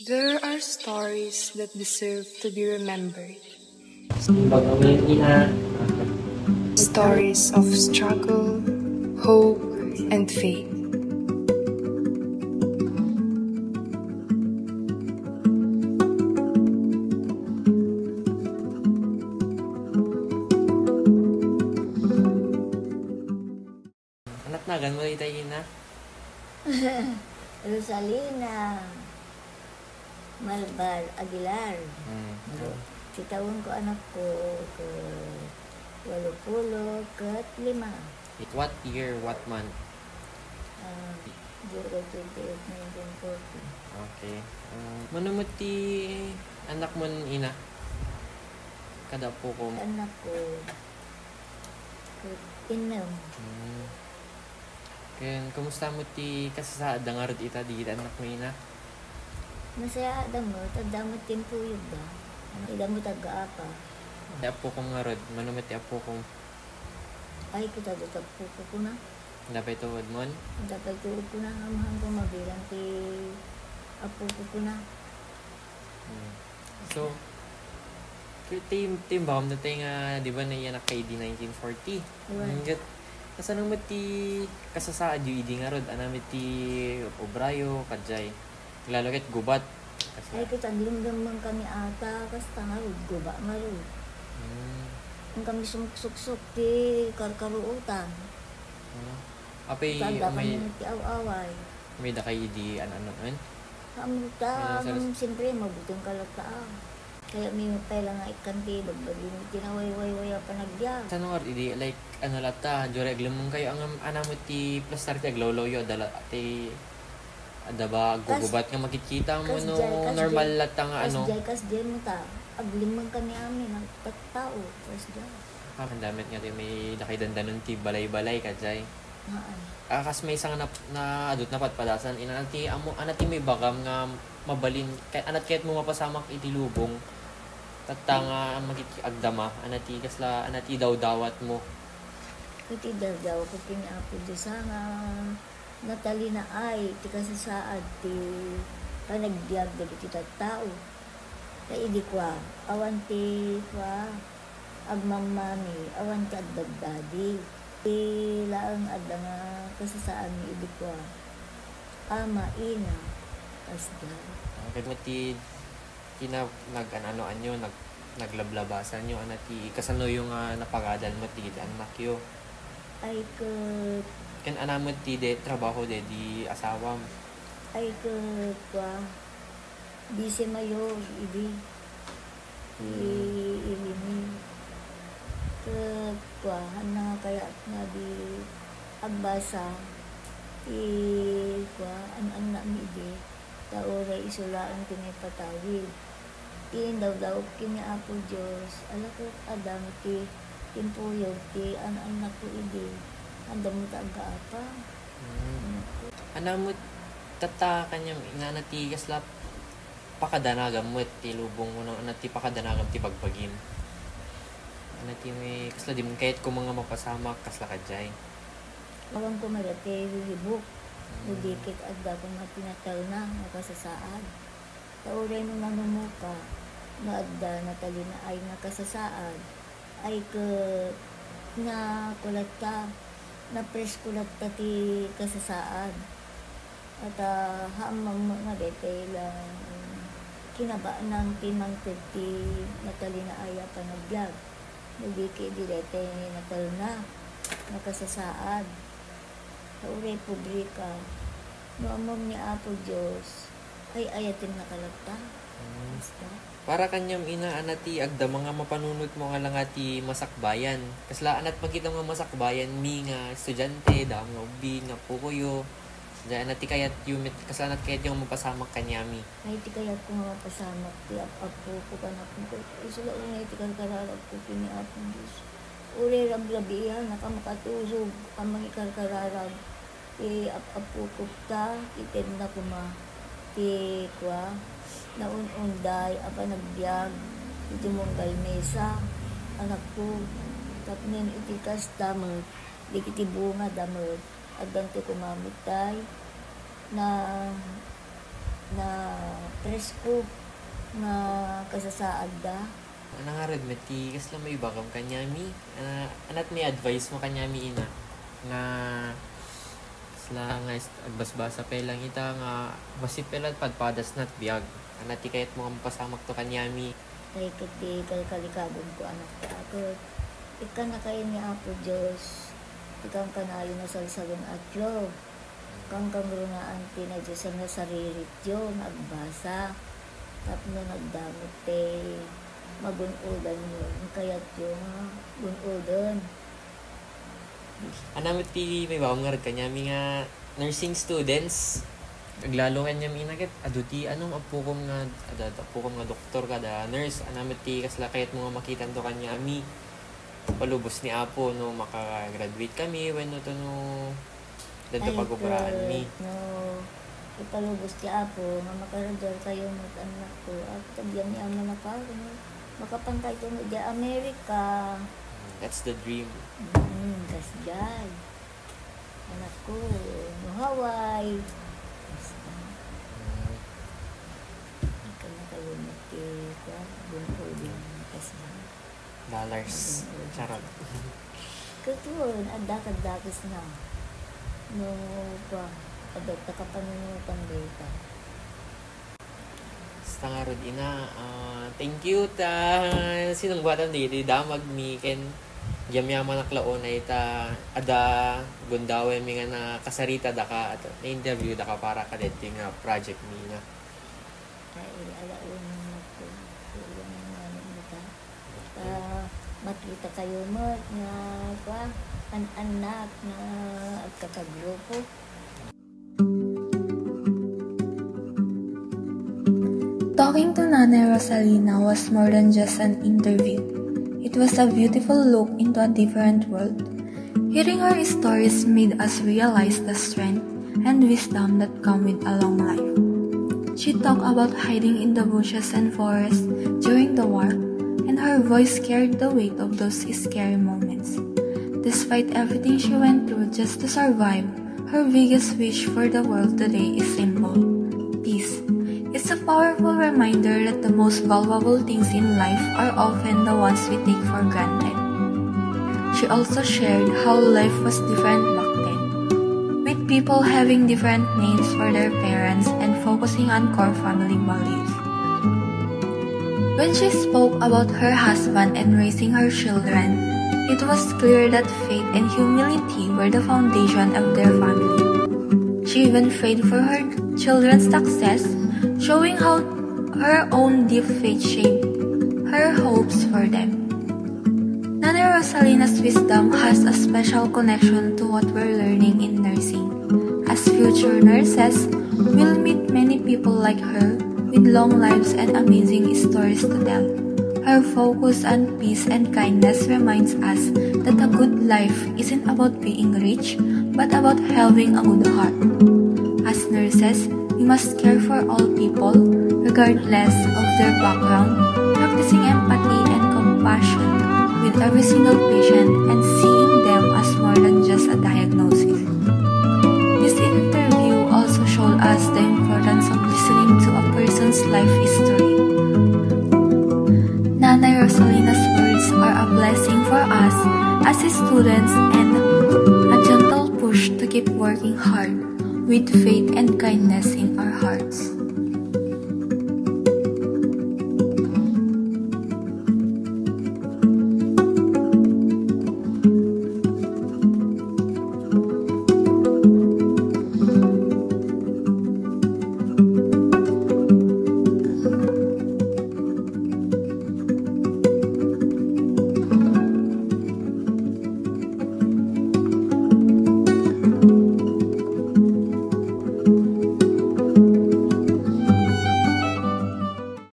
There are stories that deserve to be remembered. Stories of struggle, hope, and faith. Anak nagan mo ita ina? Rosalina Malbar Aguilar. Sitawan ko anak ko ke 85. What year, what month? July 28, 1940. Okay. Manumot ti anak mo ina? Kada po ko. Anak ko Inam. Kaya, kamusta mo ti kasasaad nga rod ita di anak mo ina? Masaya mo, tagdamot tempo yun ba? Idamot taga-apa. Di apo kong nga rod, manumot ti apo kong. Ay, kita dito ko na. Dapat tuwad mo? Dapat tuwad ko na. Amahan ko mabilang ti apo ko na. So, team bam na tayo nga, di ba na iyan kay di 1940? Hanggat, kasanong mo ti kasasaad yung idi nga rod, anamit ti obrayo, kajay. Lalo kat gubat. Ay, kita linggamang kami ata, kas tangarod, guba marod. Ang kami sumsuksok ti karkaruutan. Apay, Tanda may, kami ti awaway. may da kayo di ano. Kamuta, siyempre, mabuting kalata. Kaya may pala nga ikanti, bagbagin, tinaway-way-way pa nagyag. Sa nung idi, like, ano lata, jure, aglamang kayo, ang anamo ti plastar ti agloloyo, dala, ti, adaba, gugubat nga makikita mo, no, normal lata nga, ano. Kas-jay mo ta, aglimang kami amin, ang tattao, kas-jay. Ang damit nga, may nakidandanon ti balay-balay, kajay. Kas may isang na adot na patpadasan, inanati, anati may bagam nga, mabalin, kahit mo mapasamak iti lubong, tatanga magigagdama, anati daw dawat mo. Kuti daw ko pinapo di sa nga natali na ay ti kasasaad ti panagbiag dali ti tattao. Kaya idi kwa awan ti kwa agmamami awan ti agdagdadi ti laang adda nga kasasaan ni idi kwa ama ina asda. Kahit mo nag-ano-ano nyo, naglablabasan nyo, anati, kasano yung napagadal mo ti anak yo. Ay ka... Kan anamot ti de, trabaho de, di asawam. Ay ka kwa, bisi mayo, idi. Ilimi. Ka kwa, hana kaya nga di agbasa. Kwa, an na mi idi. Taoray isulaan pinipatawid. Daw kini Apo Diyos. Ala ko adam ti timpuyog ti anak ko idi. Andam mo taga apa. Anamot tata kanyang inanatigas la pakadanagam mo ti lubong mo nang anati pakadanagam ti bagbagin. Anati may kasla di mo kahit kung mga mapasamak kasla kajay. Awang ko marate hibuk. Mudikit agda kung matinatal na nakasasaad. Tauray nung nanumuka na agda natali na ay nakasasaad ay ka na kulat ka na press kulat ka ti kasasaad at hamang mga detay lang kinabaan ng timang ti natali na ay panagbiag mudikit di detay natal na nakasasaad. Tauray publika, noamom ni Apo Diyos, ay ayatin nakalagta. Para kanyang inaanati agda mga mapanunot mo nga lang ati masakbayan. Kasla anat magkita nga masakbayan mi nga estudyante, daam nga ubi, nga pukuyo. Diyan anati kayat yumit, kasla anat kayat yung mapasamak kanyami. Ay ti kayat ko nga mapasamak, ti apo ko kanak ko. Isula unay ti karkararag ko kini Apo Diyos. Uri raglabihan, nakamakatusog ang mga karkararag. Ti apo ko ta, itin na kuma. Ti kwa, naununday, apa nagbiag, iti mong galmesa, anak ko, tapnin itikas damot, di kiti bunga damot, agdang ti kumamutay, na na presko na kasasaad da. Ano nga rin, mati, kas lang may bagam kanyami. Anat may advice mo kanyami ina. Nga, sila nga, agbasbasa pa lang ita nga, masipilat padpadas nat biyag. Anat kayat mo nga pasamak to kanyami. Kay kati kalkalikabon ko anak ka ako. Ika na kayo ni Apo Diyos. Ikang kanayo na salsagon at loob. Kang kamrunaan na Diyos ang nasaririt yun, agbasa. Tapos na nagdamot magunodan yun. Kaya't yung gunodan. Anamit ti may bawang nga rin kanyami nga nursing students. Naglalo kanyami inagit. Aduti anong apukom nga doktor kada nurse. Anamit ti kasla kayat mo nga makitan to kanyami. Palubos ni Apo no makagraduate kami when no to no dito pag-ubraan mi. No, ipalubos ti Apo nga makarador kayo ng anak ko. At tagyan ni ama na pa. Makapantay ko no di Amerika. That's the dream. Kasjay. Anak ko, no Hawaii. Basta. Ika na kayo magkita. Bununin. Kasjay. Dollars. Charot. Katuon, adak-adakis na. No pa. Adak kapanunutan data. Basta nga rin ina. Thank you ta. Sinong batan di damag mi ken yamyaman na klaon na ita ada gundawe mi nga na kasarita da ka at na-interview da ka para ka dito nga project mi nga. Ay, alaon mo ko. Kulang ang namin mo ta. Makita kayo mo nga pa anak na agkakagrupo. Talking to Nanay Rosalina was more than just an interview. It was a beautiful look into a different world. Hearing her stories made us realize the strength and wisdom that come with a long life. She talked about hiding in the bushes and forests during the war, and her voice carried the weight of those scary moments. Despite everything she went through just to survive, her biggest wish for the world today is simple: peace. It's a powerful reminder that the most valuable things in life are often the ones we take for granted. She also shared how life was different back then, with people having different names for their parents and focusing on core family values. When she spoke about her husband and raising her children, it was clear that faith and humility were the foundation of their family. She even prayed for her children's success, showing how her own deep faith shaped her hopes for them. Nanay Rosalina's wisdom has a special connection to what we're learning in nursing. As future nurses, we'll meet many people like her with long lives and amazing stories to tell. Her focus on peace and kindness reminds us that a good life isn't about being rich, but about having a good heart. As nurses, we must care for all people, regardless of their background, practicing empathy and compassion with every single patient and seeing them as more than just a diagnosis. This interview also showed us the importance of listening to a person's life history. Nanay Rosalina's words are a blessing for us as students and a gentle push to keep working hard with faith and kindness in our hearts.